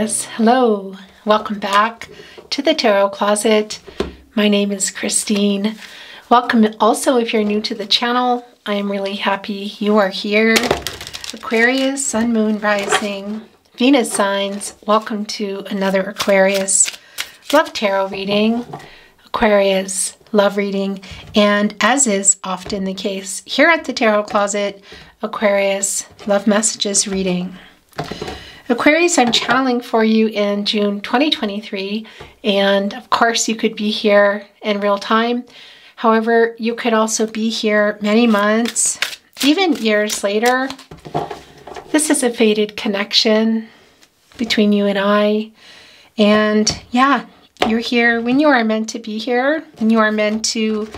Aquarius, hello, welcome back to the Tarot Closet. My name is Christine. Welcome also if you're new to the channel. I am really happy you are here. Aquarius, Sun, Moon, Rising, Venus signs, welcome to another Aquarius Love Tarot reading, Aquarius Love reading, and as is often the case here at the Tarot Closet, Aquarius Love Messages reading. Aquarius, I'm channeling for you in June 2023, and of course you could be here in real time. However, you could also be here many months, even years later. This is a fated connection between you and I. And yeah, you're here when you are meant to be here, when you are meant to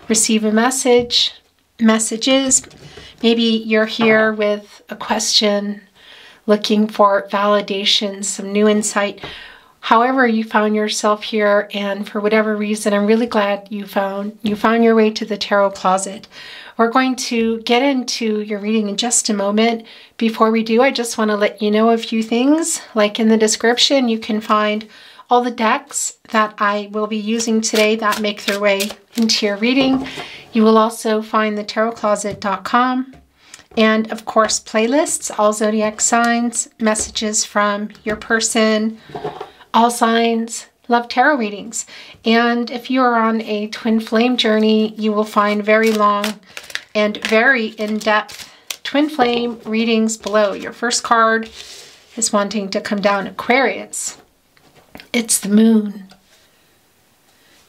receive a message, messages. Maybe you're here with a question, looking for validation, some new insight. However you found yourself here, and for whatever reason, I'm really glad you found your way to the Tarot Closet. We're going to get into your reading in just a moment. Before we do, I just want to let you know a few things. Like in the description, you can find all the decks that I will be using today that make their way into your reading. You will also find the tarotcloset.com. And of course, playlists, all zodiac signs, messages from your person, all signs, love tarot readings. And if you are on a twin flame journey, you will find very long and very in-depth twin flame readings below. Your first card is wanting to come down, Aquarius. It's the moon.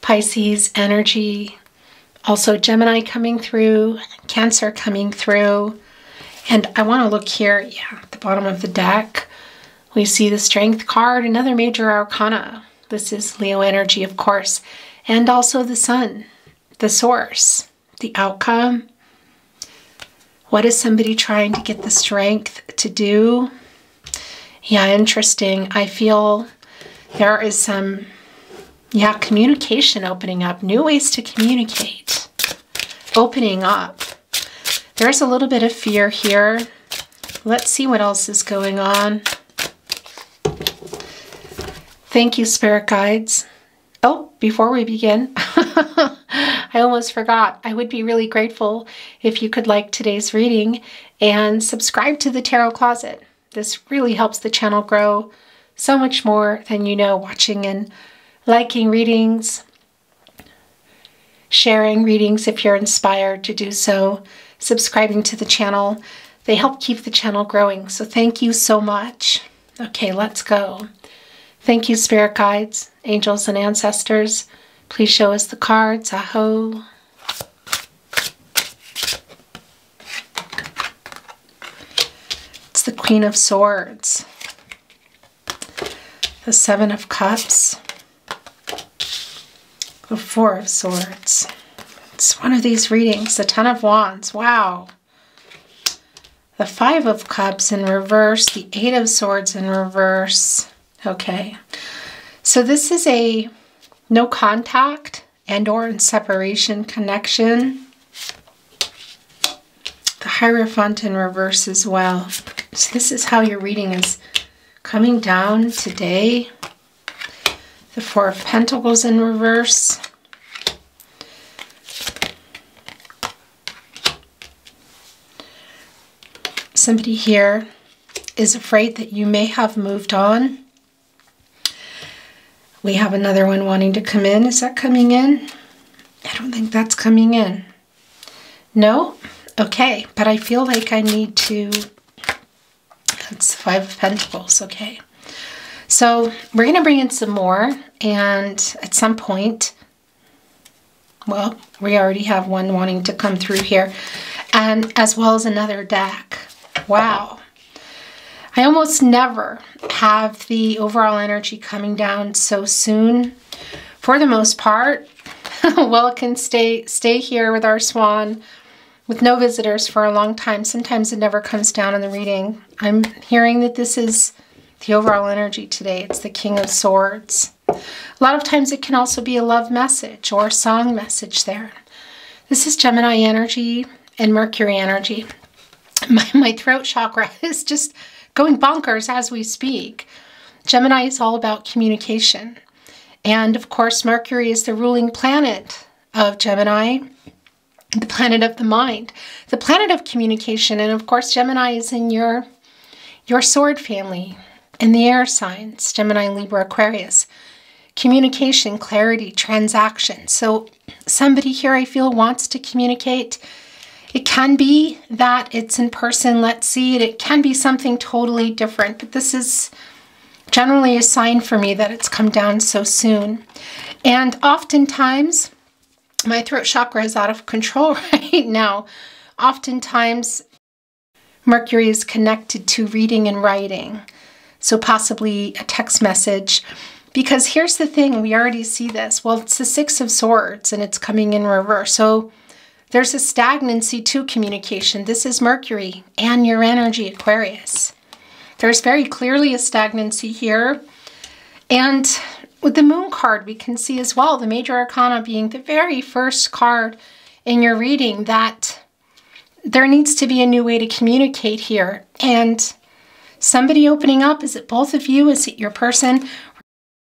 Pisces energy. Also Gemini coming through, Cancer coming through. And I want to look here, at the bottom of the deck. We see the Strength card, another major arcana. This is Leo energy, of course. And also the Sun, the source, the outcome. What is somebody trying to get the strength to do? Yeah, interesting. I feel there is some, communication opening up. New ways to communicate. Opening up. There's a little bit of fear here. Let's see what else is going on. Thank you, Spirit Guides. Oh, before we begin, I almost forgot. I would be really grateful if you could like today's reading and subscribe to the Tarot Closet. This really helps the channel grow so much more than you know, watching and liking readings, sharing readings if you're inspired to do so, subscribing to the channel. They help keep the channel growing. So thank you so much. Okay, let's go. Thank you, Spirit Guides, angels, and ancestors. Please show us the cards. Aho. It's the Queen of Swords. The Seven of Cups. The Four of Swords. It's one of these readings. The Ten of Wands. Wow. The Five of Cups in reverse. The Eight of Swords in reverse. Okay. So this is a no contact and or in separation connection. The Hierophant in reverse as well. So this is how your reading is coming down today. The Four of Pentacles in reverse. Somebody here is afraid that you may have moved on. We have another one wanting to come in. Is that coming in? I don't think that's coming in. No? Okay, but I feel like I need to... That's the Five of Pentacles, okay. So we're going to bring in some more, and at some point, well, we already have one wanting to come through here, and as well as another deck. Wow. I almost never have the overall energy coming down so soon. For the most part, well, it can stay here with our swan with no visitors for a long time. Sometimes it never comes down in the reading. I'm hearing that this is the overall energy today. It's the King of Swords. A lot of times it can also be a love message or a song message there. This is Gemini energy and Mercury energy. My throat chakra is just going bonkers as we speak. Gemini is all about communication. And of course, Mercury is the ruling planet of Gemini, the planet of the mind, the planet of communication. And of course, Gemini is in your sword family, in the air signs, Gemini, Libra, Aquarius. Communication, clarity, transaction. So somebody here I feel wants to communicate. It can be that it's in person, let's see it. It can be something totally different, but this is generally a sign for me that it's come down so soon. And oftentimes, my throat chakra is out of control right now. Oftentimes, Mercury is connected to reading and writing. So possibly a text message. Because here's the thing, we already see this. Well, it's the Six of Swords and it's coming in reverse. So there's a stagnancy to communication. This is Mercury and your energy, Aquarius. There's very clearly a stagnancy here. And with the Moon card, we can see as well, the Major Arcana being the very first card in your reading, that there needs to be a new way to communicate here. And somebody opening up, is it both of you? Is it your person?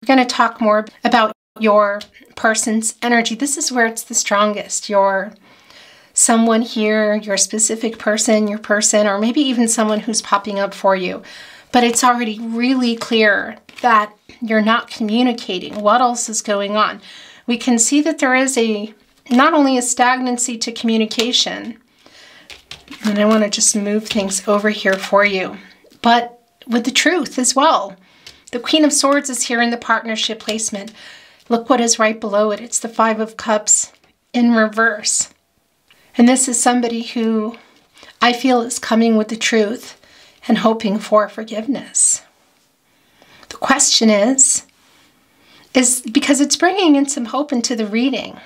We're going to talk more about your person's energy. This is where it's the strongest. Your someone here, your specific person, your person, or maybe even someone who's popping up for you. But it's already really clear that you're not communicating. What else is going on? We can see that there is not only a stagnancy to communication, and I want to just move things over here for you, but with the truth as well. The Queen of Swords is here in the partnership placement. Look what is right below it. It's the Five of Cups in reverse. And this is somebody who I feel is coming with the truth and hoping for forgiveness. The question is because it's bringing in some hope into the reading.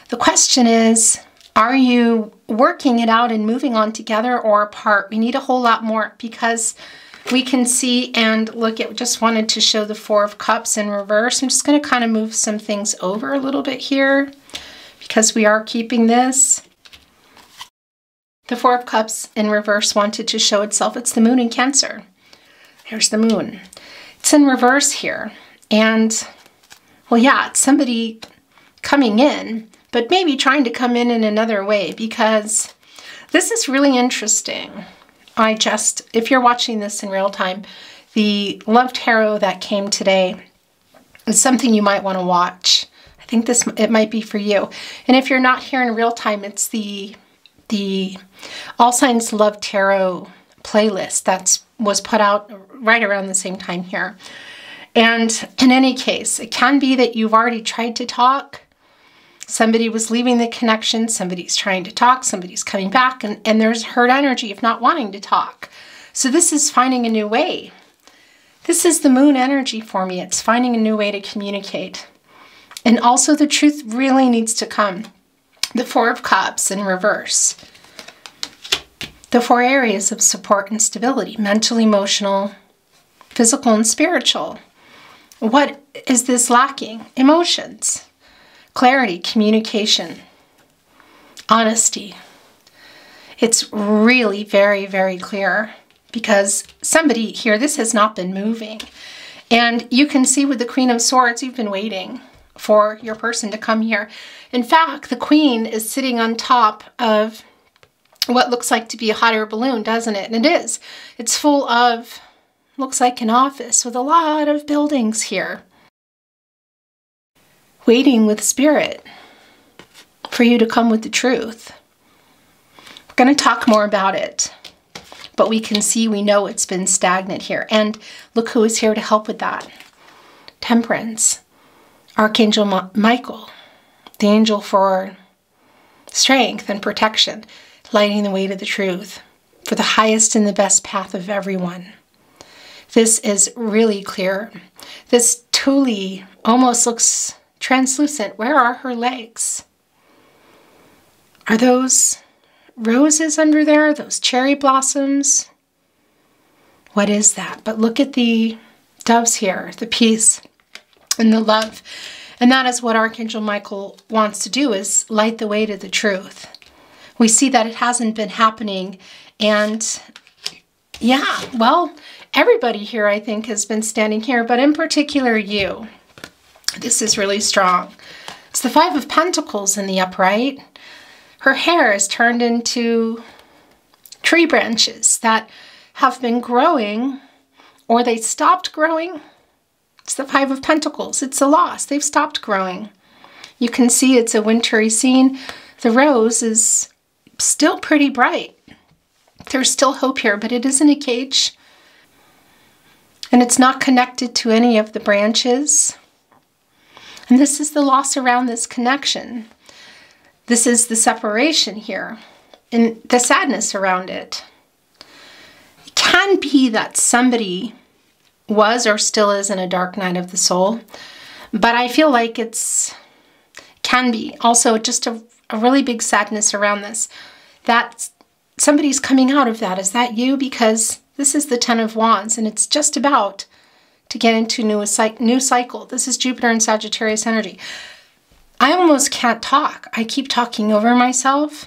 The question is, are you working it out and moving on together or apart? We need a whole lot more, because we can see, and look, it just wanted to show the Four of Cups in reverse. I'm just going to kind of move some things over a little bit here because we are keeping this. The Four of Cups in reverse wanted to show itself. It's the Moon in Cancer. Here's the Moon. It's in reverse here. And, well, yeah, it's somebody coming in, but maybe trying to come in another way, because this is really interesting. If you're watching this in real time, the Love Tarot that came today is something you might want to watch. I think it might be for you. And if you're not here in real time, it's the All Signs Love Tarot playlist that was put out right around the same time here. And in any case, it can be that you've already tried to talk. Somebody was leaving the connection, somebody's trying to talk, somebody's coming back, and there's hurt energy of not wanting to talk. So this is finding a new way. This is the Moon energy for me. It's finding a new way to communicate. And also the truth really needs to come. The Four of Cups in reverse. The four areas of support and stability: mental, emotional, physical, and spiritual. What is this lacking? Emotions. Clarity, communication, honesty. It's really very, very clear, because somebody here, this has not been moving. And you can see with the Queen of Swords, you've been waiting for your person to come here. In fact, the Queen is sitting on top of what looks like to be a hot air balloon, doesn't it? And it is. It's full of, looks like an office with a lot of buildings here. Waiting with spirit for you to come with the truth. We're going to talk more about it, but we can see, we know it's been stagnant here. And look who is here to help with that. Temperance. Archangel Michael, the angel for strength and protection, lighting the way to the truth for the highest and the best path of everyone. This is really clear. This Thule almost looks translucent. Where are her legs? Are those roses under there? Those cherry blossoms? What is that? But look at the doves here, the peace and the love. And that is what Archangel Michael wants to do, is light the way to the truth. We see that it hasn't been happening. And yeah, well, everybody here, I think, has been standing here, but in particular you. This is really strong. It's the Five of Pentacles in the upright. Her hair is turned into tree branches that have been growing, or they stopped growing. It's the Five of Pentacles. It's a loss. They've stopped growing. You can see it's a wintry scene. The rose is still pretty bright. There's still hope here, but it is in a cage. And it's not connected to any of the branches. And this is the loss around this connection. This is the separation here and the sadness around it. It can be that somebody was or still is in a dark night of the soul, but I feel like can be also just a really big sadness around this, that somebody's coming out of that. Is that you? Because this is the Ten of Wands, and it's just about to get into new cycle. This is Jupiter and Sagittarius energy. I almost can't talk. I keep talking over myself.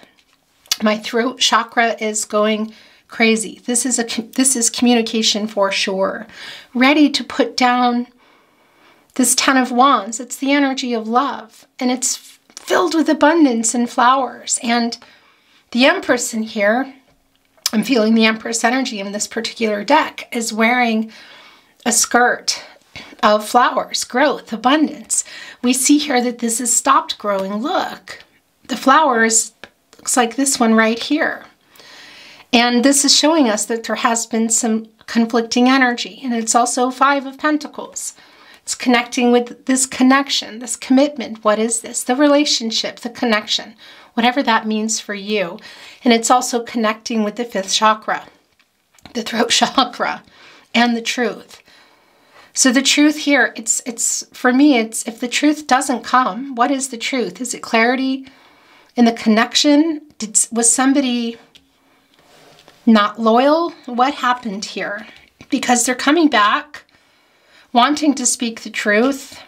My throat chakra is going crazy. This is communication for sure. Ready to put down this Ten of Wands. It's the energy of love, and it's filled with abundance and flowers. And the Empress in here, I'm feeling the Empress energy in this particular deck, is wearing a skirt of flowers, growth, abundance. We see here that this has stopped growing. Look, the flowers looks like this one right here. And this is showing us that there has been some conflicting energy. And it's also Five of Pentacles. It's connecting with this connection, this commitment. What is this? The relationship, the connection, whatever that means for you. And it's also connecting with the fifth chakra, the throat chakra, and the truth. So the truth here, it's for me, it's if the truth doesn't come, what is the truth? Is it clarity in the connection? Was somebody not loyal? What happened here? Because they're coming back, wanting to speak the truth,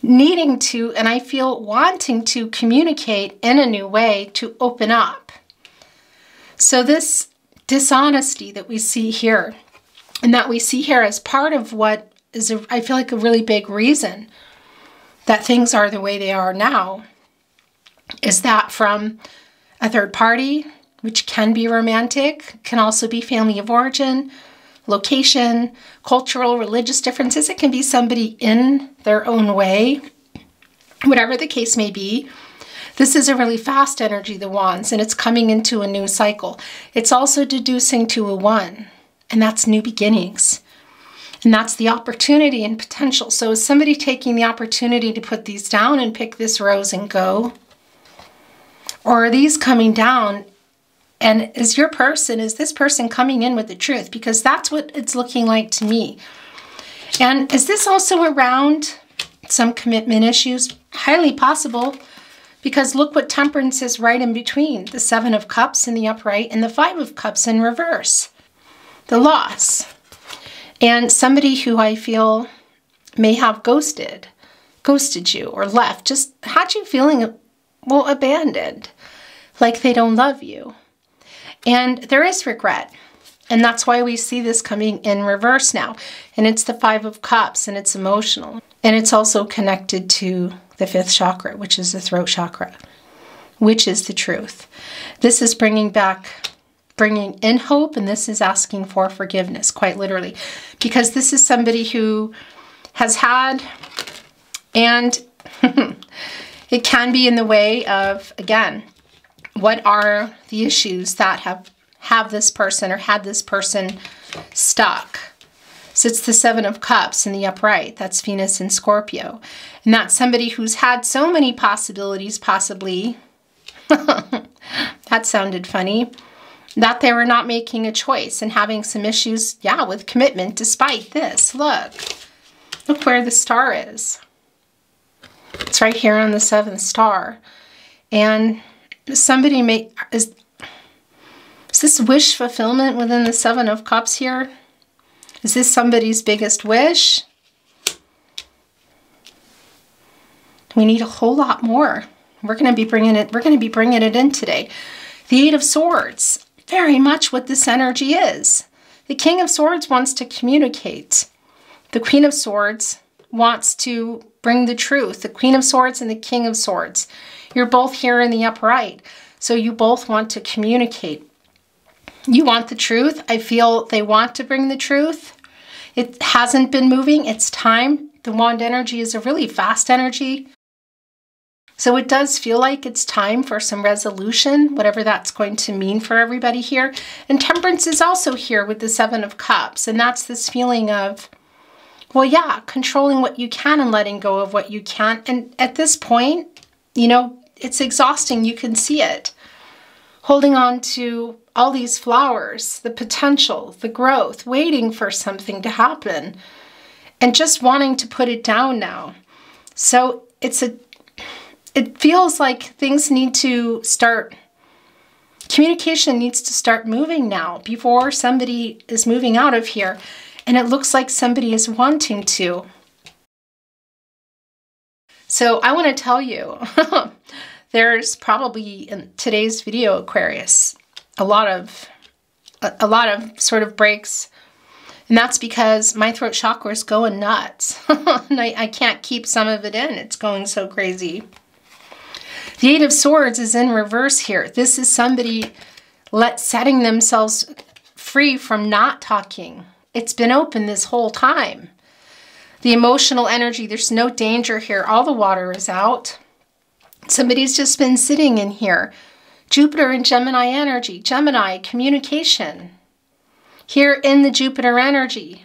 needing to, and I feel wanting to communicate in a new way to open up. So this dishonesty that we see here, and that we see here as part of what is, I feel like, a really big reason that things are the way they are now, is that from a third party, which can be romantic, can also be family of origin, location, cultural, religious differences. It can be somebody in their own way, whatever the case may be. This is a really fast energy, the Wands, and it's coming into a new cycle. It's also deducing to a one, and that's new beginnings. And that's the opportunity and potential. So is somebody taking the opportunity to put these down and pick this rose and go? Or are these coming down? And is this person coming in with the truth? Because that's what it's looking like to me. And is this also around some commitment issues? Highly possible, because look what Temperance is right in between. The Seven of Cups in the upright and the Five of Cups in reverse. The loss. And somebody who I feel may have ghosted you or left, just had you feeling, well, abandoned, like they don't love you. And there is regret. And that's why we see this coming in reverse now. And it's the Five of Cups, and it's emotional. And it's also connected to the fifth chakra, which is the throat chakra, which is the truth. This is bringing in hope, and this is asking for forgiveness, quite literally. Because this is somebody who has had, and it can be in the way of, again, what are the issues that have this person or had this person stuck? So it's the Seven of Cups in the upright. That's Venus in Scorpio. And that's somebody who's had so many possibilities, possibly, that sounded funny, that they were not making a choice and having some issues, yeah, with commitment despite this. Look where the star is. It's right here on the seventh star. And somebody is this wish fulfillment within the Seven of Cups here? Is this somebody's biggest wish? We need a whole lot more. We're going to be bringing it in today. The Eight of Swords, very much what this energy is. The King of Swords wants to communicate. The Queen of Swords wants to bring the truth. The Queen of Swords and the King of Swords. You're both here in the upright. So you both want to communicate. You want the truth. I feel they want to bring the truth. It hasn't been moving. It's time. The wand energy is a really fast energy. So it does feel like it's time for some resolution, whatever that's going to mean for everybody here. And Temperance is also here with the Seven of Cups. And that's this feeling of, well, yeah, controlling what you can and letting go of what you can't. And at this point, you know, it's exhausting. You can see it. Holding on to all these flowers, the potential, the growth, waiting for something to happen, and just wanting to put it down now. So it feels like things need to start, communication needs to start moving now before somebody is moving out of here. And it looks like somebody is wanting to. So I want to tell you, there's probably in today's video, Aquarius, a lot of sort of breaks. And that's because my throat chakra is going nuts. And I can't keep some of it in. It's going so crazy. The Eight of Swords is in reverse here. This is somebody setting themselves free from not talking. It's been open this whole time. The emotional energy, there's no danger here. All the water is out. Somebody's just been sitting in here. Jupiter and Gemini energy. Gemini, communication. Here in the Jupiter energy,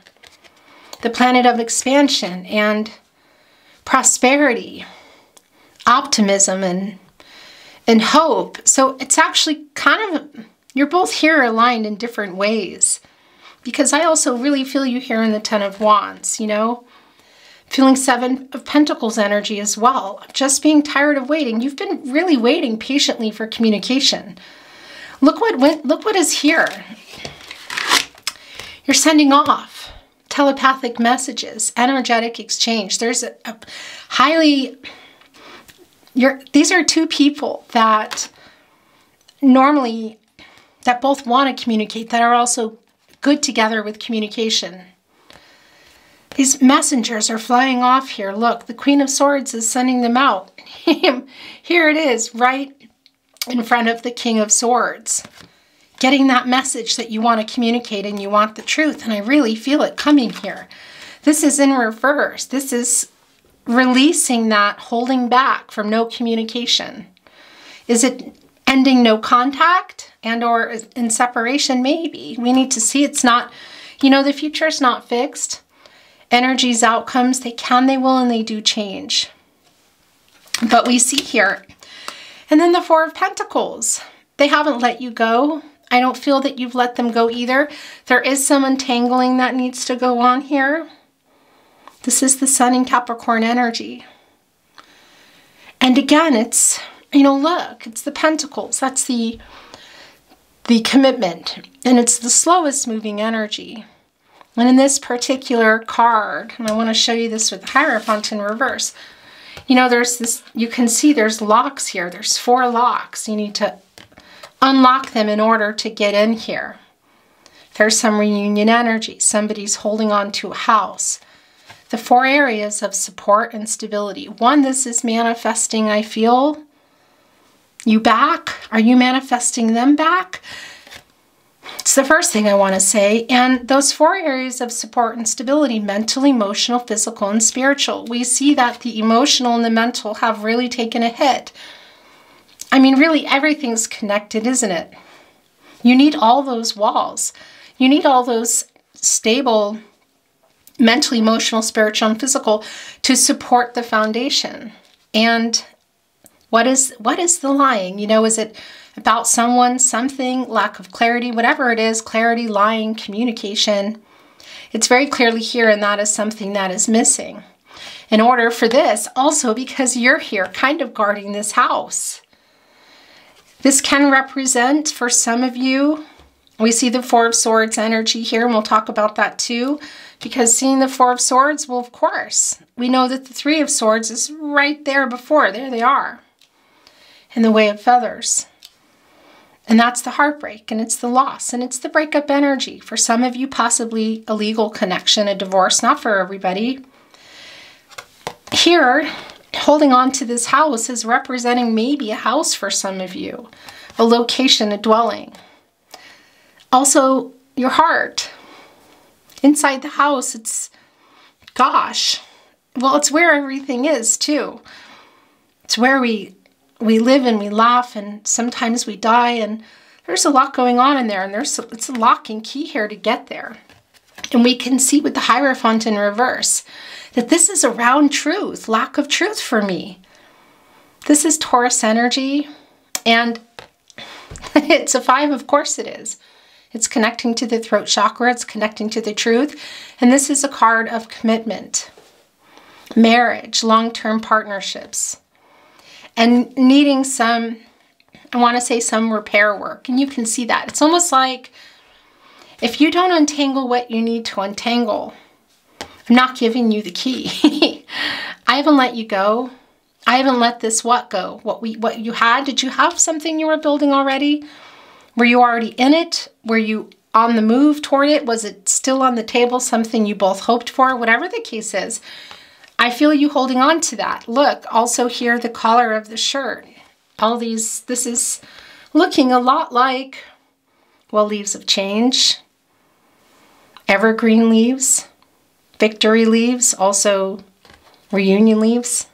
the planet of expansion and prosperity, optimism and hope. So it's actually kind of, you're both here aligned in different ways. Because I also really feel you here in the Ten of Wands, you know. Feeling Seven of Pentacles energy as well. Just being tired of waiting. You've been really waiting patiently for communication. Look what is here. You're sending off telepathic messages, energetic exchange. There's a highly, these are two people that normally, that both want to communicate, that are also good together with communication. These messengers are flying off here. Look, the Queen of Swords is sending them out. Here it is, right in front of the King of Swords. Getting that message that you want to communicate and you want the truth. And I really feel it coming here. This is in reverse. This is releasing that holding back from no communication. Is it ending no contact and or in separation? Maybe. We need to see it's not, you know, the future is not fixed. Energies, outcomes, they can, they will, and they do change. But we see here. And then the Four of Pentacles. They haven't let you go. I don't feel that you've let them go either. There is some untangling that needs to go on here. This is the Sun in Capricorn energy. And again, it's, you know, look, it's the Pentacles. That's the commitment. And it's the slowest moving energy. And in this particular card, and I want to show you this with the Hierophant in reverse, you know, there's this, you can see there's locks here. There's 4 locks. You need to unlock them in order to get in here. There's some reunion energy. Somebody's holding on to a house. The 4 areas of support and stability. 1, this is manifesting, I feel, you back. Are you manifesting them back? It's the first thing I want to say. And those 4 areas of support and stability, mental, emotional, physical, and spiritual. We see that the emotional and the mental have really taken a hit. I mean, really, everything's connected, isn't it? You need all those walls. You need all those stable mental, emotional, spiritual, and physical to support the foundation. And what is the lying? You know, is it about someone, something, lack of clarity, whatever it is, clarity, lying, communication? It's very clearly here, and that is something that is missing. In order for this, also because you're here kind of guarding this house. This can represent, for some of you, we see the Four of Swords energy here, and we'll talk about that too, because seeing the Four of Swords, well, of course, we know that the Three of Swords is right there before. There they are, in the Way of Feathers. And that's the heartbreak, and it's the loss, and it's the breakup energy. For some of you, possibly a legal connection, a divorce, not for everybody. Here, holding on to this house is representing maybe a house for some of you, a location, a dwelling. Also, your heart. Inside the house, it's, gosh, well, it's where everything is too. It's where we live and we laugh, and sometimes we die, and there's a lot going on in there, and it's a lock and key here to get there. And we can see with the Hierophant in reverse that this is around truth, lack of truth for me. This is Taurus energy, and it's a 5, of course it is. It's connecting to the throat chakra, it's connecting to the truth, and this is a card of commitment, marriage, long-term partnerships, and needing some, I want to say some repair work. And you can see that. It's almost like if you don't untangle what you need to untangle, I'm not giving you the key. I haven't let you go. I haven't let this what go? What you had? Did you have something you were building already? Were you already in it? Were you on the move toward it? Was it still on the table, something you both hoped for? Whatever the case is, I feel you holding on to that. Look, also here, the collar of the shirt. All these, this is looking a lot like, well, leaves of change, evergreen leaves, victory leaves, also reunion leaves.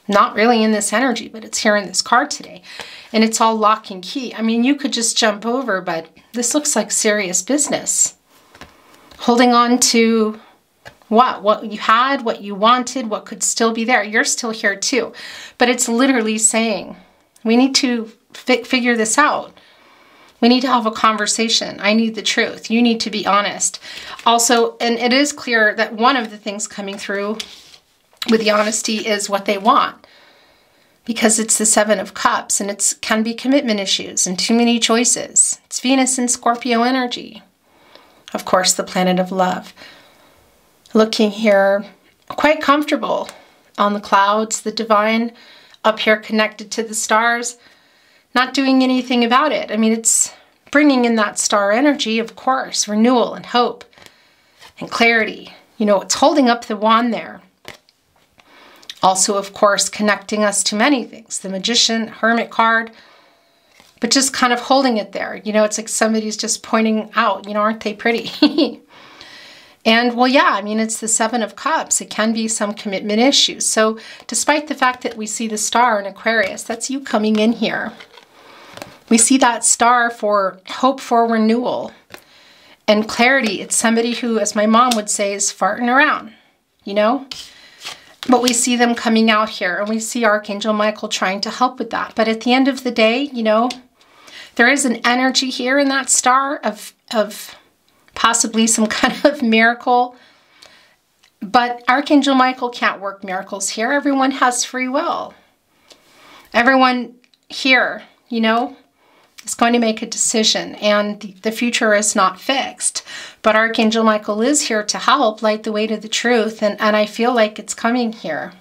Not really in this energy, but it's here in this card today. And it's all lock and key. I mean, you could just jump over, but this looks like serious business. Holding on to what you had, what you wanted, what could still be there. You're still here too. But it's literally saying, we need to figure this out. We need to have a conversation. I need the truth. You need to be honest. Also, and it is clear that one of the things coming through with the honesty is what they want. Because it's the 7 of Cups, and it can be commitment issues and too many choices. It's Venus and Scorpio energy. Of course, the planet of love. Looking here, quite comfortable on the clouds, the divine, up here connected to the stars, not doing anything about it. I mean, it's bringing in that star energy, of course, renewal and hope and clarity. You know, it's holding up the wand there. Also, of course, connecting us to many things. The Magician, Hermit card, but just kind of holding it there. You know, it's like somebody's just pointing out, you know, aren't they pretty? And, well, yeah, I mean, it's the 7 of Cups. It can be some commitment issues. So despite the fact that we see the star in Aquarius, that's you coming in here. We see that star for hope for renewal and clarity. It's somebody who, as my mom would say, is farting around, you know? But we see them coming out here, and we see Archangel Michael trying to help with that. But at the end of the day, you know, there is an energy here in that star of possibly some kind of miracle. But Archangel Michael can't work miracles here. Everyone has free will. Everyone here, you know, is going to make a decision, and the future is not fixed. But Archangel Michael is here to help light the way to the truth, and I feel like it's coming here.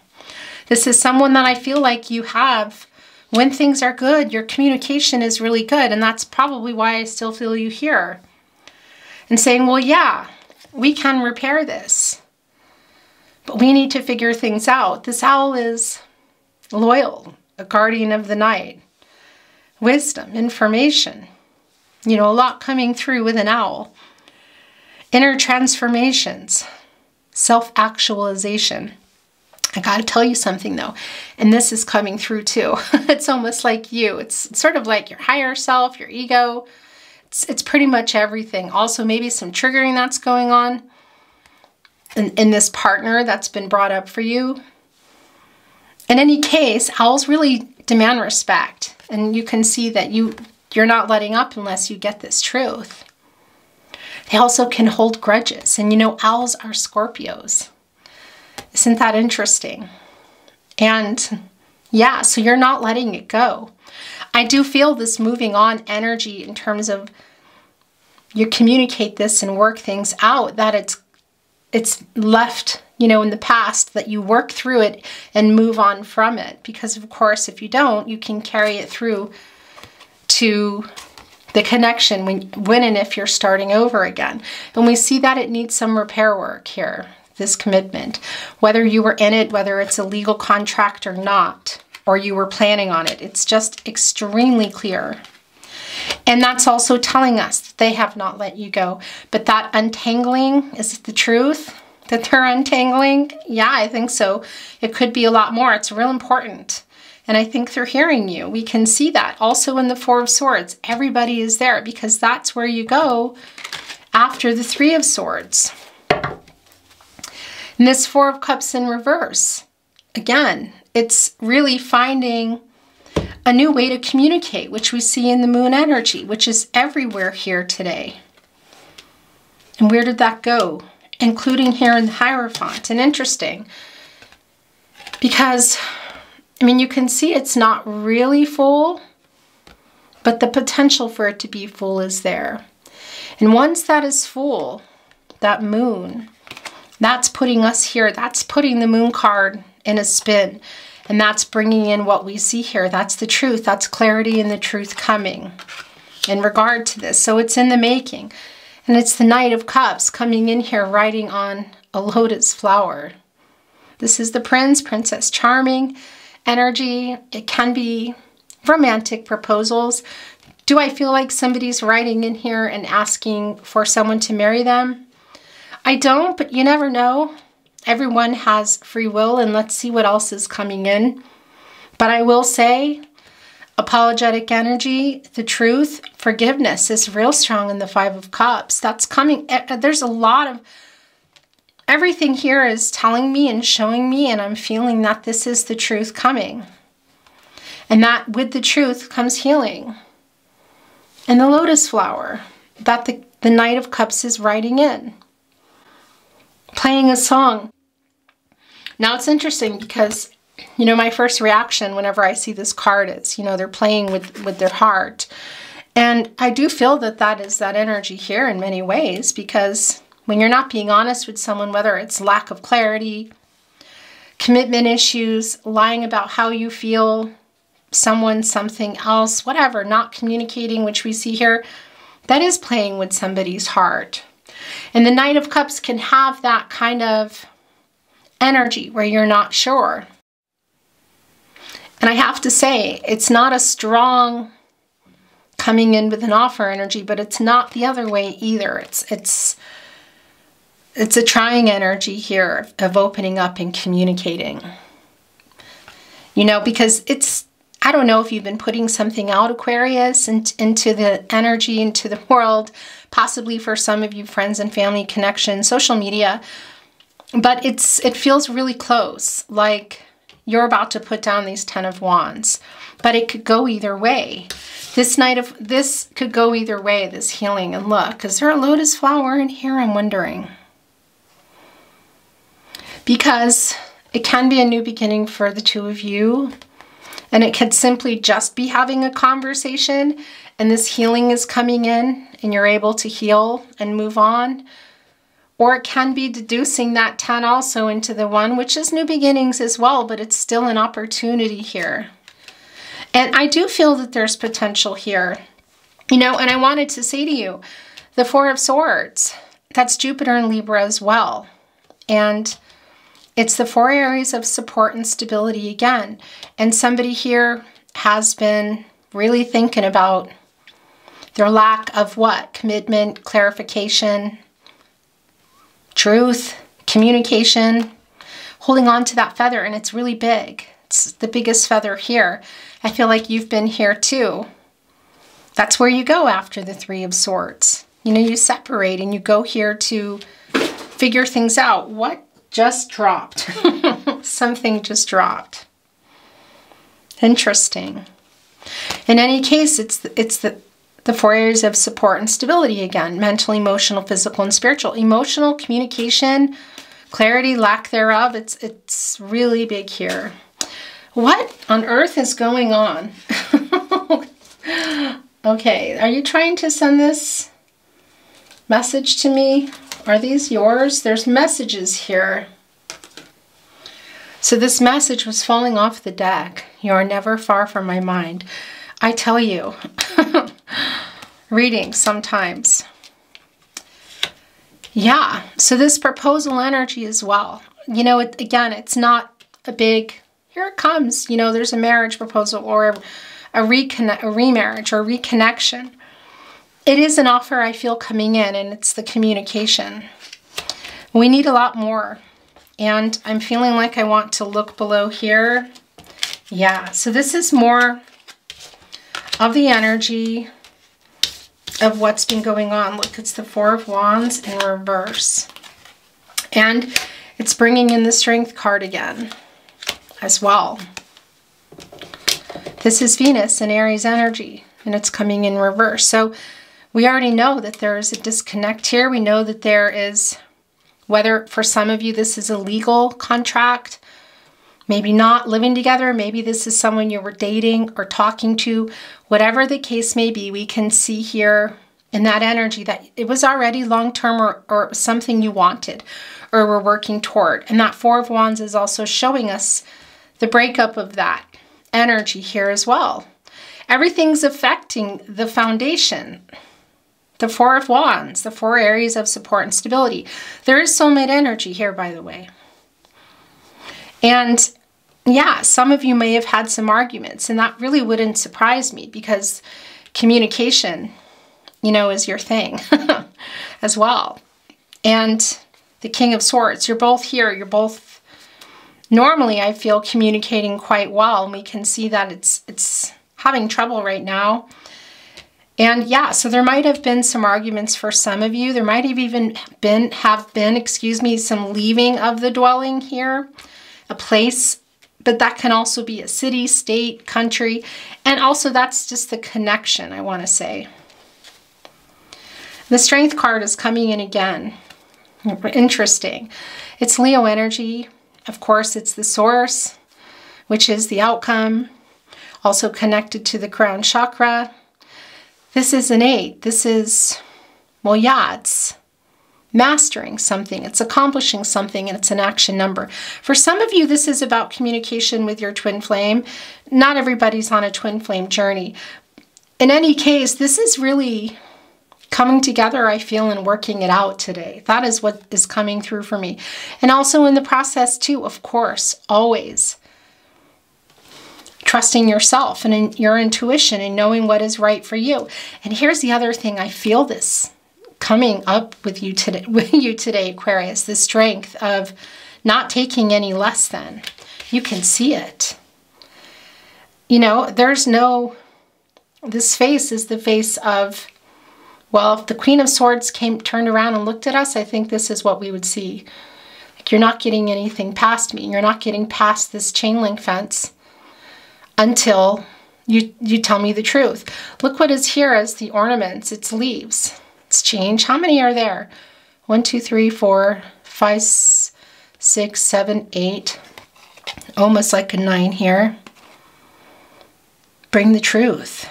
This is someone that I feel like you have, when things are good, your communication is really good, and that's probably why I still feel you here. And saying, well, yeah, we can repair this, but we need to figure things out. This owl is loyal, a guardian of the night. Wisdom, information, you know, a lot coming through with an owl. Inner transformations, self-actualization. I got to tell you something though, and this is coming through too. It's almost like you. It's sort of like your higher self, your ego. It's pretty much everything. Also, maybe some triggering that's going on in this partner that's been brought up for you. In any case, owls really demand respect. And you can see that you're not letting up unless you get this truth. They also can hold grudges. And you know, owls are Scorpios. Isn't that interesting? And yeah, so you're not letting it go. I do feel this moving on energy in terms of you communicate this and work things out, that it's left, you know, in the past, that you work through it and move on from it. Because of course, if you don't, you can carry it through to the connection when and if you're starting over again. And we see that it needs some repair work here, this commitment. Whether you were in it, whether it's a legal contract or not, or you were planning on it, it's just extremely clear. And that's also telling us that they have not let you go. But that untangling, is it the truth that they're untangling? Yeah, I think so. It could be a lot more. It's real important. And I think they're hearing you. We can see that. Also in the Four of Swords, everybody is there because that's where you go after the Three of Swords. And this Four of Cups in reverse. Again, it's really finding a new way to communicate, which we see in the Moon energy, which is everywhere here today. And where did that go? Including here in the Hierophant. And interesting, because I mean, you can see it's not really full, but the potential for it to be full is there. And once that is full, that moon, that's putting us here. That's putting the moon card in a spin. And that's bringing in what we see here. That's the truth. That's clarity and the truth coming in regard to this. So it's in the making. And it's the Knight of Cups coming in here riding on a lotus flower. This is the Prince, Princess Charming energy. It can be romantic proposals. Do I feel like somebody's writing in here and asking for someone to marry them? I don't, but you never know. Everyone has free will, and let's see what else is coming in. But I will say, apologetic energy, the truth, forgiveness is real strong in the Five of Cups. That's coming. There's a lot of everything here is telling me and showing me, and I'm feeling that this is the truth coming. And that with the truth comes healing. And the lotus flower that the Knight of Cups is writing in. Playing a song. Now it's interesting because, you know, my first reaction whenever I see this card is, you know, they're playing with their heart. And I do feel that that is that energy here in many ways, because when you're not being honest with someone, whether it's lack of clarity, commitment issues, lying about how you feel, someone, something else, whatever, not communicating, which we see here, that is playing with somebody's heart. And the Knight of Cups can have that kind of energy where you're not sure. And I have to say, it's not a strong coming in with an offer energy, but it's not the other way either. It's a trying energy here of opening up and communicating. You know, because it's, I don't know if you've been putting something out, Aquarius, into the energy, into the world, possibly for some of you, friends and family connection, social media, but it feels really close, like you're about to put down these 10 of Wands, but it could go either way. This could go either way, this healing. And look, is there a lotus flower in here? I'm wondering. Because it can be a new beginning for the two of you. And it could simply just be having a conversation and this healing is coming in and you're able to heal and move on. Or it can be deducing that 10 also into the 1, which is new beginnings as well, but it's still an opportunity here. And I do feel that there's potential here. You know, and I wanted to say to you, the Four of Swords, that's Jupiter in Libra as well. And it's the 4 areas of support and stability again. And somebody here has been really thinking about their lack of what? Commitment, clarification, truth, communication, holding on to that feather. And it's really big. It's the biggest feather here. I feel like you've been here too. That's where you go after the 3 of Swords. You know, you separate and you go here to figure things out. What just dropped? Something just dropped. Interesting. In any case, it's the 4 areas of support and stability again. Mental, emotional, physical, and spiritual. Emotional, communication, clarity, lack thereof. It's really big here. What on earth is going on? Okay, are you trying to send this message to me? Are these yours? There's messages here. So this message was falling off the deck. You are never far from my mind. I tell you, readings sometimes. Yeah, so this proposal energy as well. You know, again, it's not a big, here it comes, you know, there's a marriage proposal or a remarriage or reconnection. It is an offer I feel coming in, and it's the communication. We need a lot more. And I'm feeling like I want to look below here. Yeah, so this is more of the energy of what's been going on. Look, it's the Four of Wands in reverse. And it's bringing in the Strength card again as well. This is Venus in Aries energy, and it's coming in reverse. So we already know that there is a disconnect here. We know that there is, whether for some of you this is a legal contract, maybe not living together, maybe this is someone you were dating or talking to, whatever the case may be, we can see here in that energy that it was already long-term or something you wanted or were working toward. And that Four of Wands is also showing us the breakup of that energy here as well. Everything's affecting the foundation. The Four of Wands, the four areas of support and stability. There is soulmate energy here, by the way. And yeah, some of you may have had some arguments, and that really wouldn't surprise me because communication, you know, is your thing as well. And the King of Swords, you're both here. You're both, normally I feel, communicating quite well, and we can see that it's having trouble right now. And yeah, so there might have been some arguments for some of you. There might have even been, some leaving of the dwelling here, a place, but that can also be a city, state, country, and also that's just the connection, I want to say. The Strength card is coming in again. Interesting. It's Leo energy. Of course, it's the source, which is the outcome, also connected to the crown chakra. This is an 8. This is, well, yeah, it's mastering something. It's accomplishing something, and it's an action number. For some of you, this is about communication with your twin flame. Not everybody's on a twin flame journey. In any case, this is really coming together, I feel, and working it out today. That is what is coming through for me. And also in the process, too, of course, always trusting yourself and in your intuition and knowing what is right for you. And here's the other thing, I feel this coming up with you today, Aquarius, the strength of not taking any less than. You can see it. You know, there's no, this face is the face of, well, if the Queen of Swords turned around and looked at us, I think this is what we would see. Like, you're not getting anything past me. You're not getting past this chain link fence until you tell me the truth. Look what is here as the ornaments. It's leaves. It's change. How many are there? 1, 2, 3, 4, 5, 6, 7, 8. Almost like a 9 here. Bring the truth.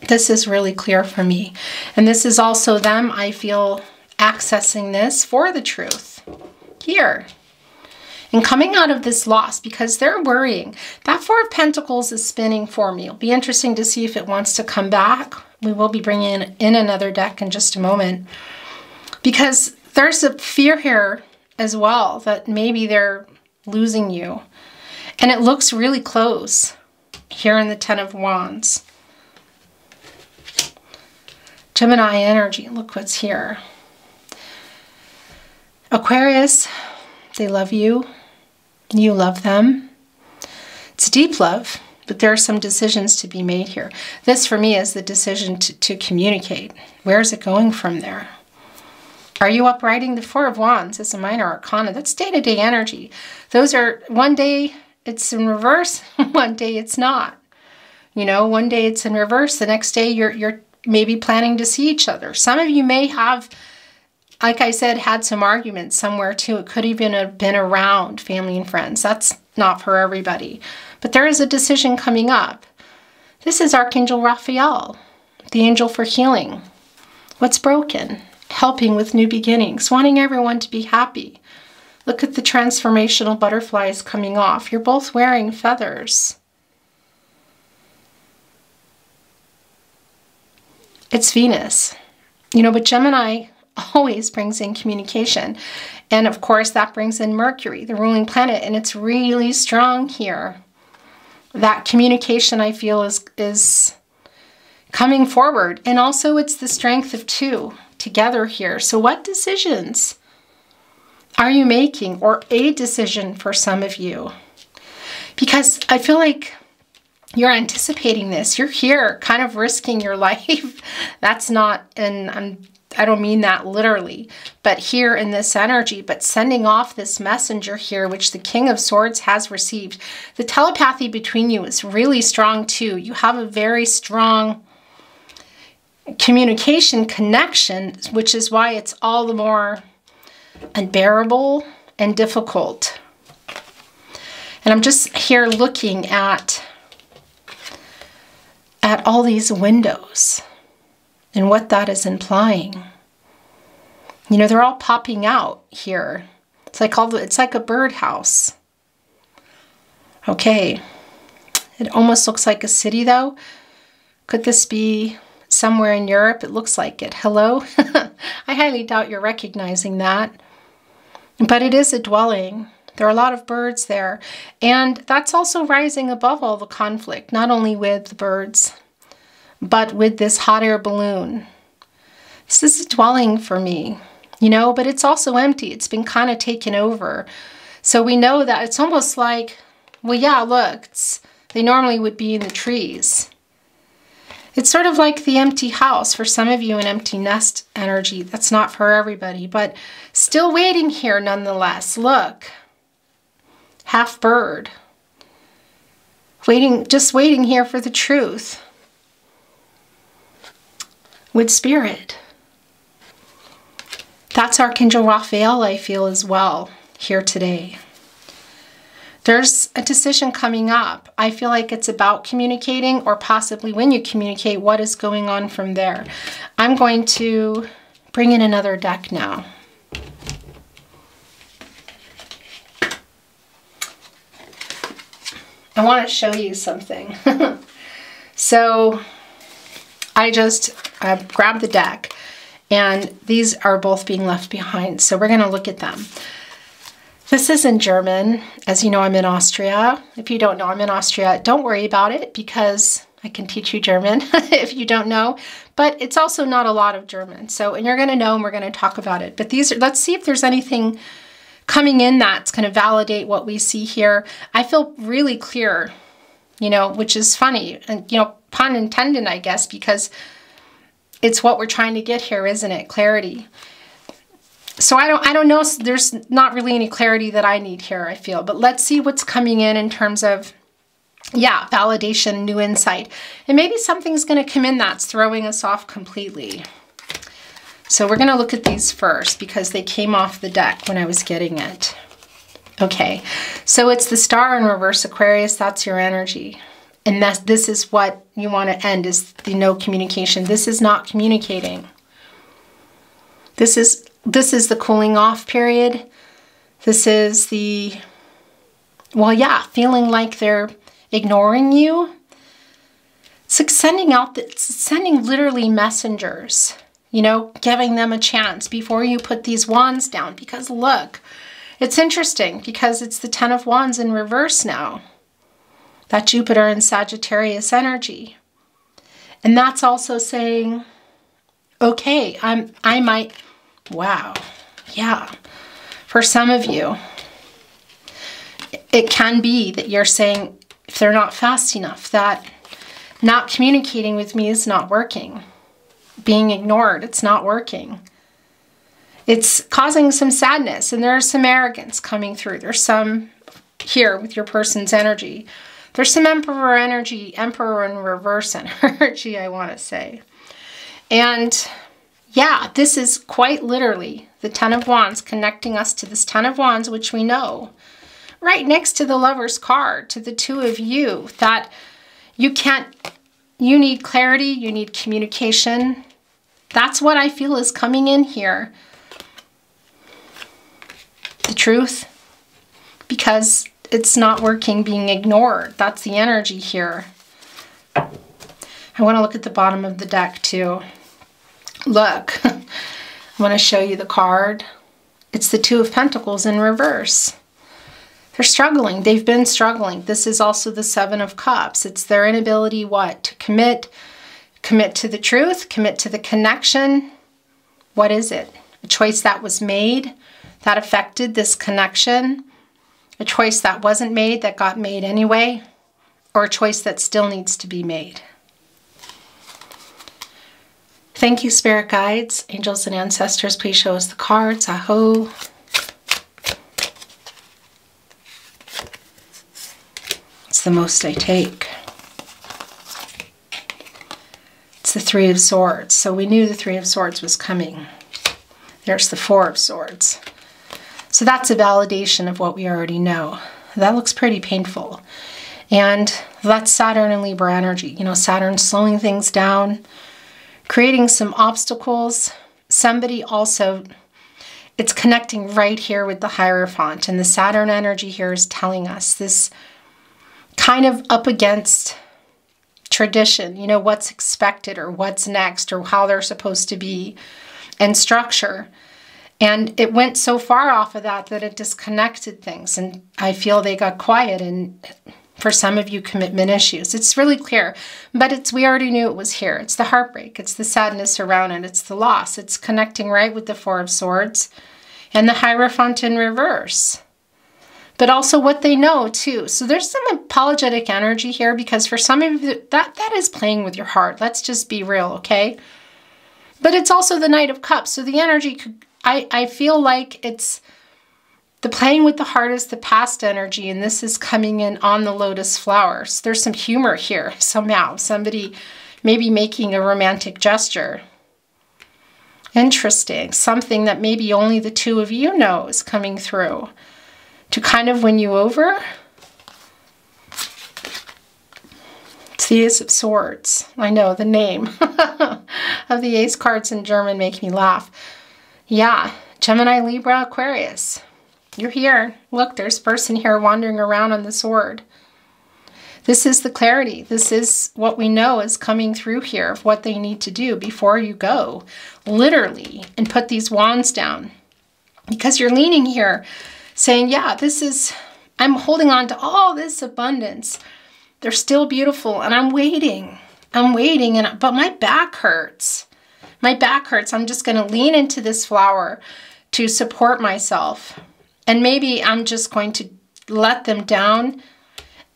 This is really clear for me. And this is also them, I feel, accessing this for the truth here. And coming out of this loss, because they're worrying. That Four of Pentacles is spinning for me. It'll be interesting to see if it wants to come back. We will be bringing in another deck in just a moment. Because there's a fear here as well that maybe they're losing you. And it looks really close here in the Ten of Wands. Gemini energy, look what's here. Aquarius, they love you. You love them. It's deep love, but there are some decisions to be made here. This, for me, is the decision to communicate. Where is it going from there? Are you uprighting? The Four of Wands is a minor arcana. That's day-to-day energy. Those are, one day it's in reverse, one day it's not. You know, one day it's in reverse, the next day you're maybe planning to see each other. Some of you may have, like I said, had some arguments somewhere too. It could even have been around family and friends. That's not for everybody. But there is a decision coming up. This is Archangel Raphael, the angel for healing. What's broken? Helping with new beginnings. Wanting everyone to be happy. Look at the transformational butterflies coming off. You're both wearing feathers. It's Venus. You know, but Gemini always brings in communication. And of course, that brings in Mercury, the ruling planet, and it's really strong here. That communication, I feel, is coming forward. And also, it's the strength of two together here. So what decisions are you making, or a decision for some of you? Because I feel like you're anticipating this. You're here kind of risking your life. That's not, and I don't mean that literally, but here in this energy, but sending off this messenger here, which the King of Swords has received. The telepathy between you is really strong too. You have a very strong communication connection, which is why it's all the more unbearable and difficult. And I'm just here looking at all these windows and what that is implying. You know, they're all popping out here. It's like a birdhouse. Okay. It almost looks like a city though. Could this be somewhere in Europe? It looks like it. Hello? I highly doubt you're recognizing that. But it is a dwelling. There are a lot of birds there. And that's also rising above all the conflict, not only with the birds, but with this hot air balloon. This is a dwelling for me, you know, but it's also empty. It's been kind of taken over. So we know that it's almost like, well, yeah, look, they normally would be in the trees. It's sort of like the empty house. For some of you, an empty nest energy. That's not for everybody, but still waiting here nonetheless. Look. Half bird. Just waiting here for the truth. With spirit. That's Archangel Raphael, I feel, as well, here today. There's a decision coming up. I feel like it's about communicating, or possibly when you communicate, what is going on from there. I'm going to bring in another deck now. I want to show you something. So I just grabbed the deck, and these are both being left behind. So we're going to look at them. This is in German. As you know, I'm in Austria. If you don't know, I'm in Austria. Don't worry about it, because I can teach you German if you don't know. But it's also not a lot of German. So, and you're going to know, and we're going to talk about it. But these are, let's see if there's anything coming in that's going to validate what we see here. I feel really clear, you know, which is funny. And, you know, pun intended, I guess, because it's what we're trying to get here, isn't it? Clarity. So I don't know. There's not really any clarity that I need here, I feel. But let's see what's coming in terms of, yeah, validation, new insight. And maybe something's going to come in that's throwing us off completely. So we're going to look at these first, because they came off the deck when I was getting it. Okay, so it's the star in reverse, Aquarius. That's your energy. And this is what you want to end, is the no communication. This is not communicating. This is the cooling off period. This is the, well, yeah, feeling like they're ignoring you. It's like sending literally messengers, you know, giving them a chance before you put these wands down. Because look, it's interesting, because it's the Ten of Wands in reverse now. That Jupiter and Sagittarius energy. And that's also saying, okay, I might, wow, yeah. For some of you, it can be that you're saying, if they're not fast enough, that not communicating with me is not working. Being ignored, it's not working. It's causing some sadness, and there's some arrogance coming through. There's some here with your person's energy. There's some Emperor energy, Emperor in reverse energy, I want to say. And yeah, this is quite literally the Ten of Wands connecting us to this Ten of Wands, which we know right next to the Lover's card, to the two of you, that you need clarity, you need communication. That's what I feel is coming in here. The truth, because it's not working, being ignored. That's the energy here. I want to look at the bottom of the deck too. Look, I want to show you the card. It's the Two of Pentacles in reverse. They're struggling. They've been struggling. This is also the Seven of Cups. It's their inability, what? To commit to the truth, commit to the connection. What is it? A choice that was made that affected this connection? A choice that wasn't made that got made anyway? Or a choice that still needs to be made? Thank you, Spirit Guides, Angels, and Ancestors. Please show us the cards. Aho. It's the most I take. It's the Three of Swords. So we knew the Three of Swords was coming. There's the Four of Swords. So that's a validation of what we already know. That looks pretty painful. And that's Saturn and Libra energy. You know, Saturn slowing things down, creating some obstacles. Somebody also, it's connecting right here with the Hierophant. And the Saturn energy here is telling us this kind of up against tradition, you know, what's expected or what's next or how they're supposed to be and structure. And it went so far off of that that it disconnected things. And I feel they got quiet. And for some of you, commitment issues. It's really clear. But we already knew it was here. It's the heartbreak. It's the sadness around it. It's the loss. It's connecting right with the Four of Swords and the Hierophant in reverse. But also what they know too. So there's some apologetic energy here because for some of you, that is playing with your heart. Let's just be real, okay? But it's also the Knight of Cups. So the energy could, I feel like it's the playing with the heart is the past energy, and this is coming in on the lotus flowers. There's some humor here somehow. Somebody maybe making a romantic gesture. Interesting. Something that maybe only the two of you know is coming through to kind of win you over. It's the Ace of Swords. I know the name of the Ace cards in German make me laugh. Yeah, Gemini, Libra, Aquarius. You're here. Look, there's a person here wandering around on the sword. This is the clarity. This is what we know is coming through here of what they need to do before you go, literally, and put these wands down. Because you're leaning here saying, yeah, I'm holding on to all this abundance. They're still beautiful, and I'm waiting. But my back hurts. My back hurts. I'm just going to lean into this flower to support myself. And maybe I'm just going to let them down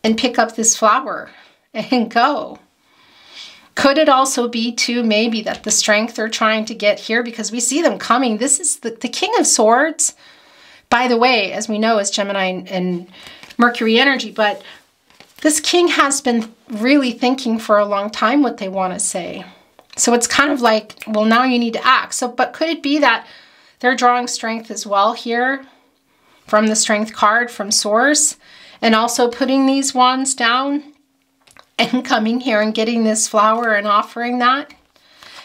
and pick up this flower and go. Could it also be too maybe that the strength they're trying to get here, because we see them coming. This is the King of Swords, by the way, as we know, is Gemini and Mercury energy. But this king has been really thinking for a long time what they want to say. So it's kind of like, well, now you need to act. So, but could it be that they're drawing strength as well here from the Strength card from Source, and also putting these wands down and coming here and getting this flower and offering that?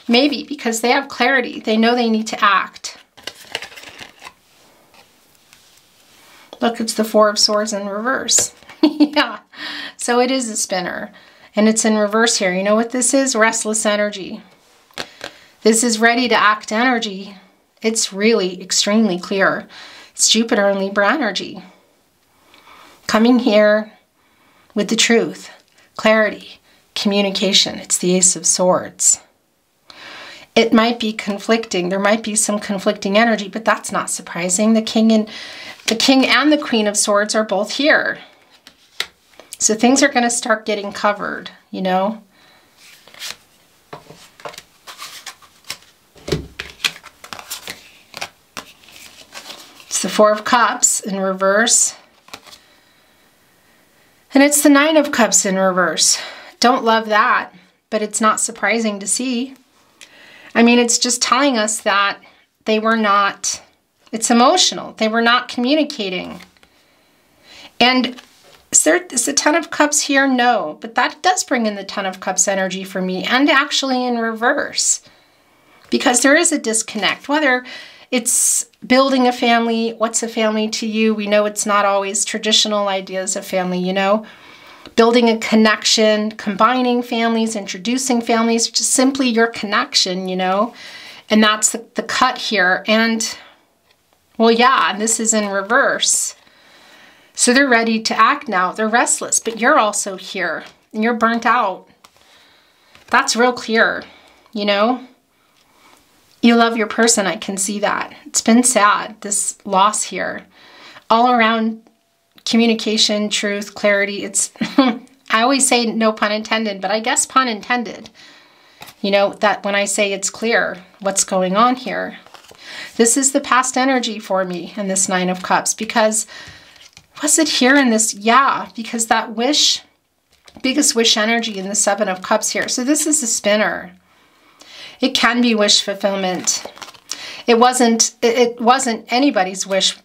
Maybe because they have clarity. They know they need to act. Look, it's the Four of Swords in reverse. Yeah, so it is a spinner. And it's in reverse here. You know what this is? Restless energy. This is ready to act energy. It's really extremely clear. It's Jupiter and Libra energy. Coming here with the truth, clarity, communication. It's the Ace of Swords. It might be conflicting. There might be some conflicting energy, but that's not surprising. The King and the Queen of Swords are both here. So things are going to start getting covered, you know. It's the Four of Cups in reverse. And it's the Nine of Cups in reverse. Don't love that, but it's not surprising to see. I mean, it's just telling us that they were not, it's emotional. They were not communicating. And is the Ten of Cups here? No, but that does bring in the Ten of Cups energy for me, and actually in reverse. Because there is a disconnect, whether it's building a family. What's a family to you? We know it's not always traditional ideas of family, you know. Building a connection, combining families, introducing families, just simply your connection, you know. And that's the cut here. And, well, yeah, and this is in reverse. So they're ready to act now. They're restless, but you're also here and you're burnt out. That's real clear, you know? You love your person, I can see that. It's been sad, this loss here. All around communication, truth, clarity. It's, I always say no pun intended, but I guess pun intended. You know, that when I say it's clear what's going on here. This is the past energy for me in this Nine of Cups, because was it here in this? Yeah, because that wish, biggest wish energy in the Seven of Cups here. So this is a spinner. It can be wish fulfillment. It wasn't anybody's wish,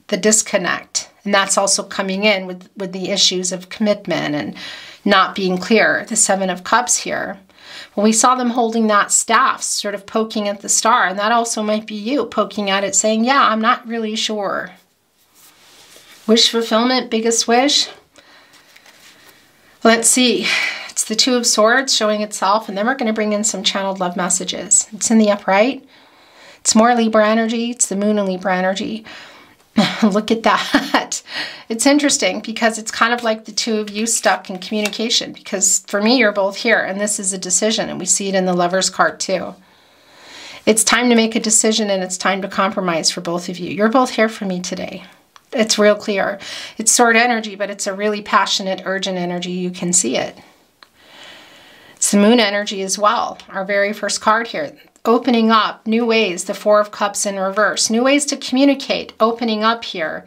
the disconnect. And that's also coming in with the issues of commitment and not being clear. The Seven of Cups here. Well, we saw them holding that staff, sort of poking at the star. And that also might be you poking at it saying, yeah, I'm not really sure. Wish fulfillment, biggest wish. Let's see. It's the Two of Swords showing itself. And then we're going to bring in some channeled love messages. It's in the upright. It's more Libra energy. It's the moon in Libra energy. Look at that. It's interesting because it's kind of like the two of you stuck in communication, because for me, you're both here and this is a decision, and we see it in the Lover's card too. It's time to make a decision and it's time to compromise for both of you. You're both here for me today. It's real clear. It's sword energy, but it's a really passionate, urgent energy. You can see it. It's the moon energy as well. Our very first card here. Opening up, new ways, the Four of Cups in reverse. New ways to communicate, opening up here.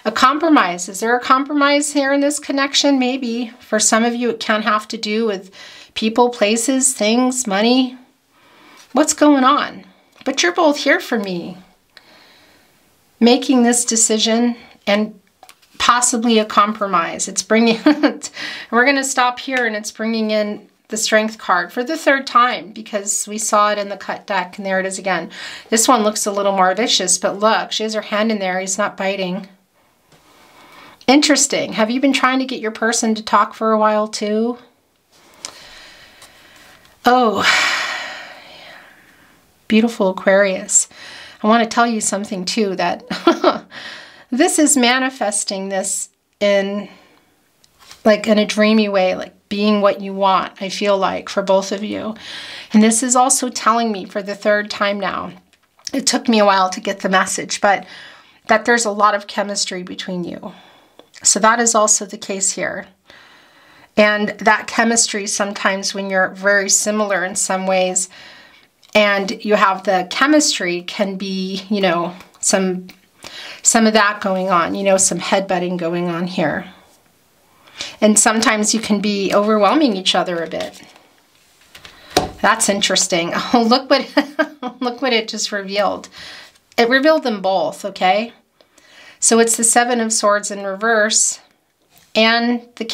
A compromise. Is there a compromise here in this connection? Maybe. For some of you, it can have to do with people, places, things, money. What's going on? But you're both here for me. Making this decision and possibly a compromise. It's bringing, we're going to stop here, and it's bringing in the Strength card for the third time, because we saw it in the cut deck, and there it is again. This one looks a little more vicious, but look, she has her hand in there. He's not biting. Interesting. Have you been trying to get your person to talk for a while too? Oh, beautiful Aquarius. I want to tell you something too, that this is manifesting this in like in a dreamy way, like being what you want, I feel like, for both of you. And this is also telling me for the third time now, it took me a while to get the message, but that there's a lot of chemistry between you. So that is also the case here. And that chemistry, sometimes when you're very similar in some ways, and you have the chemistry, can be, you know, some of that going on, you know, some headbutting going on here. And sometimes you can be overwhelming each other a bit. That's interesting. Oh, look what it just revealed. It revealed them both, okay? So it's the Seven of Swords in reverse and the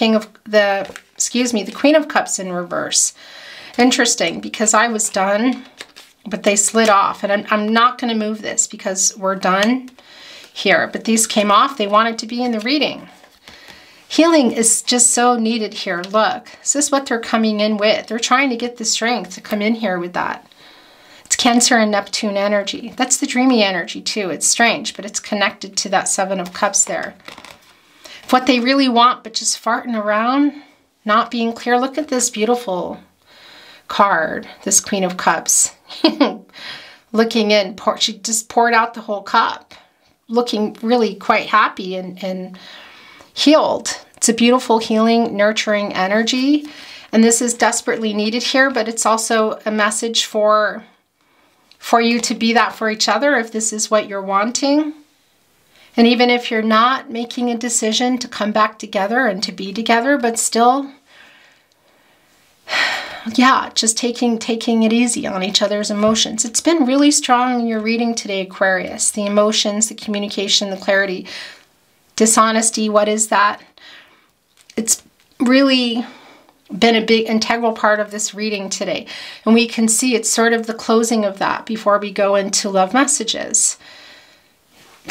the Queen of Cups in reverse. Interesting, because I was done, but they slid off. And I'm not going to move this because we're done here. But these came off. They wanted to be in the reading. Healing is just so needed here. Look, this is what they're coming in with. They're trying to get the strength to come in here with that. It's Cancer and Neptune energy. That's the dreamy energy too. It's strange, but it's connected to that Seven of Cups there. What they really want, but just farting around, not being clear. Look at this beautiful card, this Queen of Cups. Looking in, she just poured out the whole cup. Looking really quite happy and healed. It's a beautiful, healing, nurturing energy. And this is desperately needed here, but it's also a message for you to be that for each other if this is what you're wanting. And even if you're not making a decision to come back together and to be together, but still, yeah, just taking it easy on each other's emotions. It's been really strong in your reading today, Aquarius. The emotions, the communication, the clarity. Dishonesty, what is that? It's really been a big integral part of this reading today. And we can see it's sort of the closing of that before we go into love messages.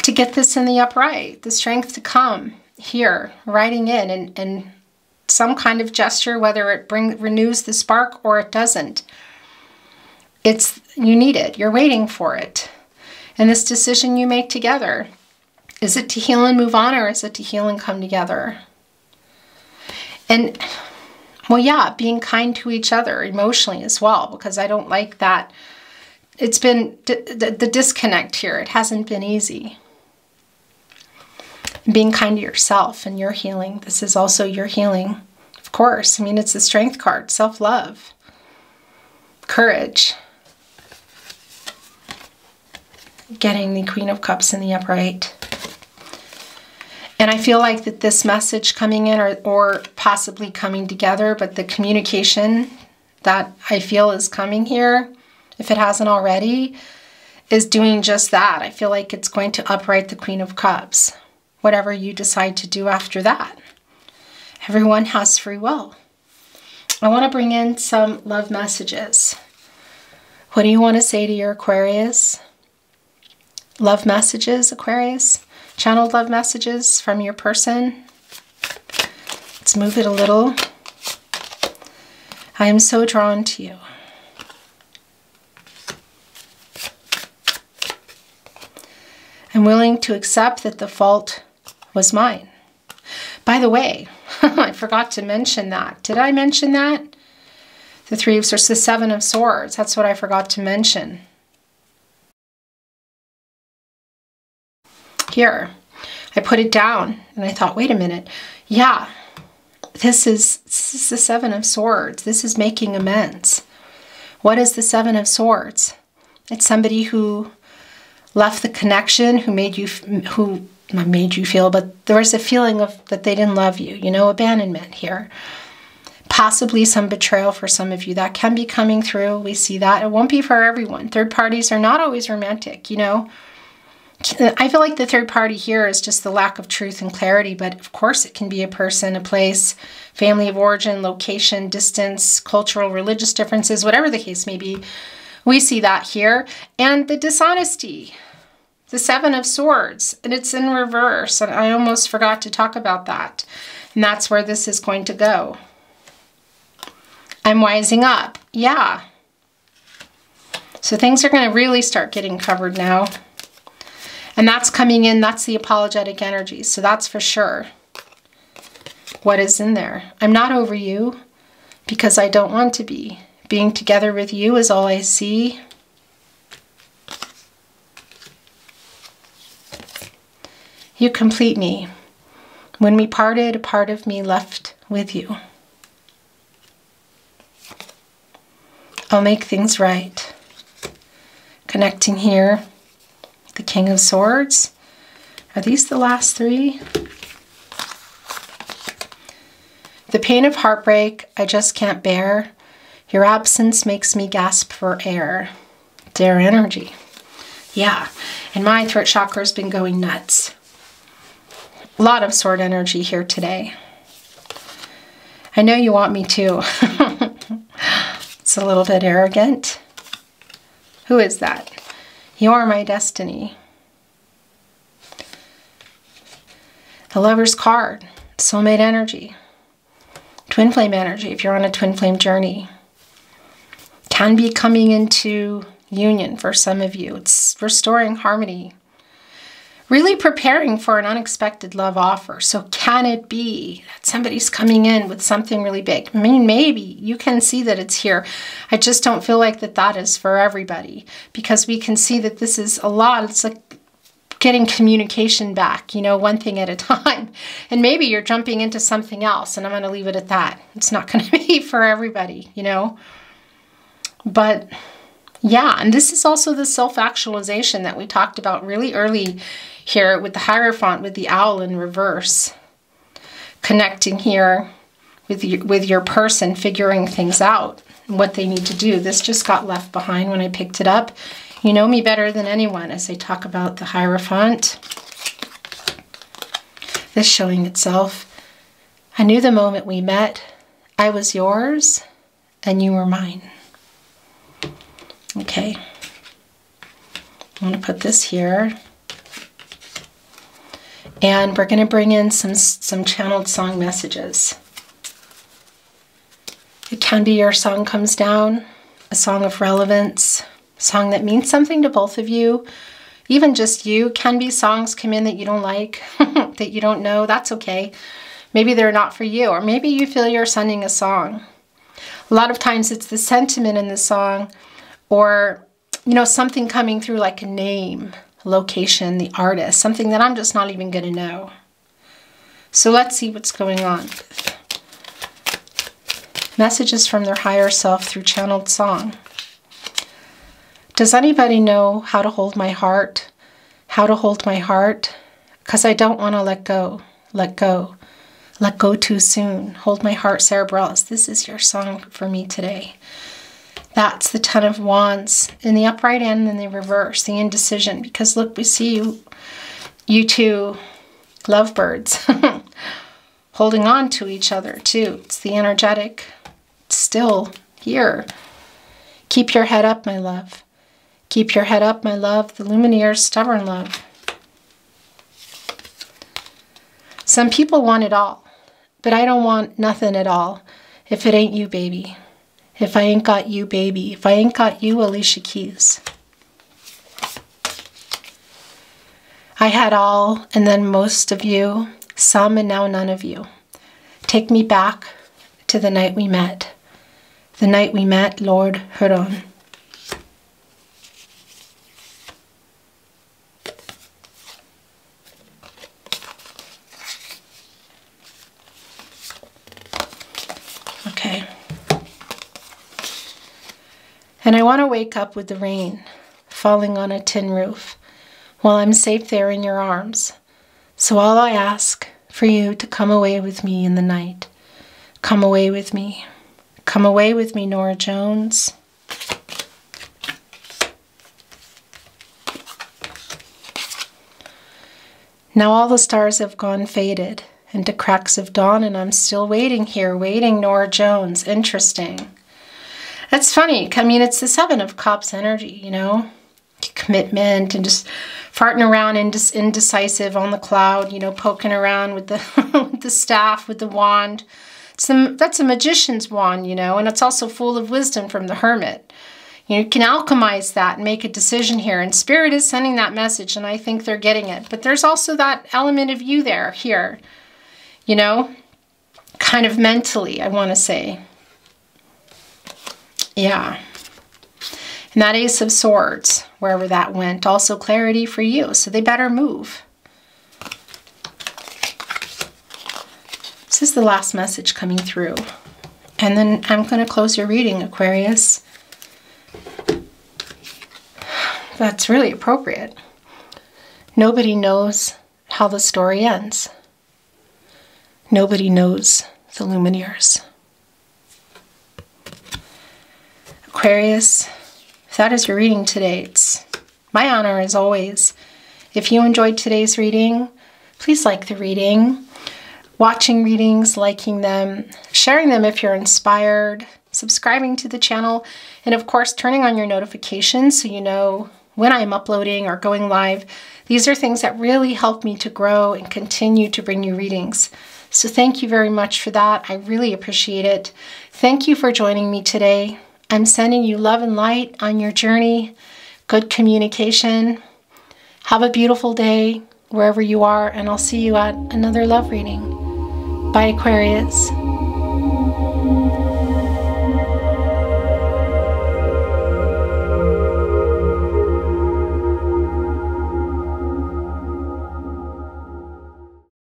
To get this in the upright, the strength to come here, writing in and some kind of gesture, whether it renews the spark or it doesn't. you need it. You're waiting for it. And this decision you make together, is it to heal and move on, or is it to heal and come together? And, well, yeah, being kind to each other emotionally as well, because I don't like that. It's been the disconnect here. It hasn't been easy. Being kind to yourself and your healing. This is also your healing, of course. I mean, it's the Strength card, self-love, courage. Getting the Queen of Cups in the upright. And I feel like that this message coming in, or possibly coming together, but the communication that I feel is coming here, if it hasn't already, is doing just that. I feel like it's going to upright the Queen of Cups. Whatever you decide to do after that. Everyone has free will. I want to bring in some love messages. What do you want to say to your Aquarius? Love messages, Aquarius. Channeled love messages from your person. Let's move it a little. I am so drawn to you. I'm willing to accept that the fault was mine. By the way, I forgot to mention that. Did I mention that? The Three of Swords, the Seven of Swords. That's what I forgot to mention. Here, I put it down and I thought, wait a minute. Yeah, this is the Seven of Swords. This is making amends. What is the Seven of Swords? It's somebody who left the connection, who not made you feel, but there was a feeling of that they didn't love you, you know, abandonment here. Possibly some betrayal for some of you. That can be coming through. We see that. It won't be for everyone. Third parties are not always romantic, you know. I feel like the third party here is just the lack of truth and clarity, but of course it can be a person, a place, family of origin, location, distance, cultural, religious differences, whatever the case may be. We see that here. And the dishonesty, the Seven of Swords, and it's in reverse. And I almost forgot to talk about that. And that's where this is going to go. I'm wising up. Yeah. So things are going to really start getting covered now. And that's coming in, that's the apologetic energy. So that's for sure what is in there. I'm not over you because I don't want to be. Being together with you is all I see. You complete me. When we parted, a part of me left with you. I'll make things right. Connecting here. The King of Swords. Are these the last three? The pain of heartbreak I just can't bear. Your absence makes me gasp for air. Dare energy. Yeah, and my throat chakra has been going nuts. A lot of sword energy here today. I know you want me to. It's a little bit arrogant. Who is that? You are my destiny. The Lover's card, soulmate energy, twin flame energy, if you're on a twin flame journey, can be coming into union for some of you. It's restoring harmony, really preparing for an unexpected love offer. So can it be that somebody's coming in with something really big? I mean, maybe you can see that it's here. I just don't feel like that is for everybody, because we can see that this is a lot. It's like getting communication back, you know, one thing at a time. And maybe you're jumping into something else, and I'm going to leave it at that. It's not going to be for everybody, you know. But yeah, and this is also the self-actualization that we talked about really early here with the Hierophant, with the owl in reverse. Connecting here with your person, figuring things out, and what they need to do. This just got left behind when I picked it up. You know me better than anyone as I talk about the Hierophant. This showing itself. I knew the moment we met, I was yours and you were mine. Okay. I'm going to put this here. And we're going to bring in some channeled song messages. It can be your song comes down. a song of relevance, a song that means something to both of you. Even just you. Can be songs come in that you don't like, that you don't know. That's okay. Maybe they're not for you, or maybe you feel you're sending a song. A lot of times it's the sentiment in the song, or, you know, something coming through like a name, location, the artist, something that I'm just not even going to know. So let's see what's going on. Messages from their higher self through channeled song. Does anybody know how to hold my heart? How to hold my heart? Because I don't want to let go. Let go. Let go too soon. Hold my heart, Sarah Bareilles. This is your song for me today. That's the Ten of Wands in the upright and in the reverse, the indecision. Because look, we see you two lovebirds holding on to each other too. It's the energetic. It's still here. Keep your head up, my love. Keep your head up, my love. The Lumineers, stubborn love. Some people want it all, but I don't want nothing at all if it ain't you, baby. If I ain't got you, baby. If I ain't got you, Alicia Keys. I had all, and then most of you, some, and now none of you. Take me back to the night we met. The night we met, Lord Huron. Okay. And I want to wake up with the rain falling on a tin roof while I'm safe there in your arms. So all I ask for you to come away with me in the night. Come away with me. Come away with me, Nora Jones. Now all the stars have gone faded into cracks of dawn, and I'm still waiting here, waiting, Nora Jones. Interesting. That's funny. I mean, it's the Seven of Cups energy, you know? Commitment and just farting around indecisive on the cloud, you know, poking around with the, with the staff, with the wand. That's a magician's wand, you know, and it's also full of wisdom from the Hermit. You can alchemize that and make a decision here, and Spirit is sending that message, and I think they're getting it. But there's also that element of you there, here, you know, kind of mentally, I want to say. Yeah. And that Ace of Swords, wherever that went, also clarity for you, so they better move. This is the last message coming through. And then I'm going to close your reading, Aquarius. That's really appropriate. Nobody knows how the story ends. Nobody knows the Lumineers. Aquarius, if that is your reading today, it's my honor as always. If you enjoyed today's reading, please like the reading. Watching readings, liking them, sharing them if you're inspired, subscribing to the channel, and of course turning on your notifications so you know when I'm uploading or going live. These are things that really help me to grow and continue to bring you readings. So thank you very much for that. I really appreciate it. Thank you for joining me today. I'm sending you love and light on your journey, good communication. Have a beautiful day wherever you are, and I'll see you at another love reading. Bye, Aquarius.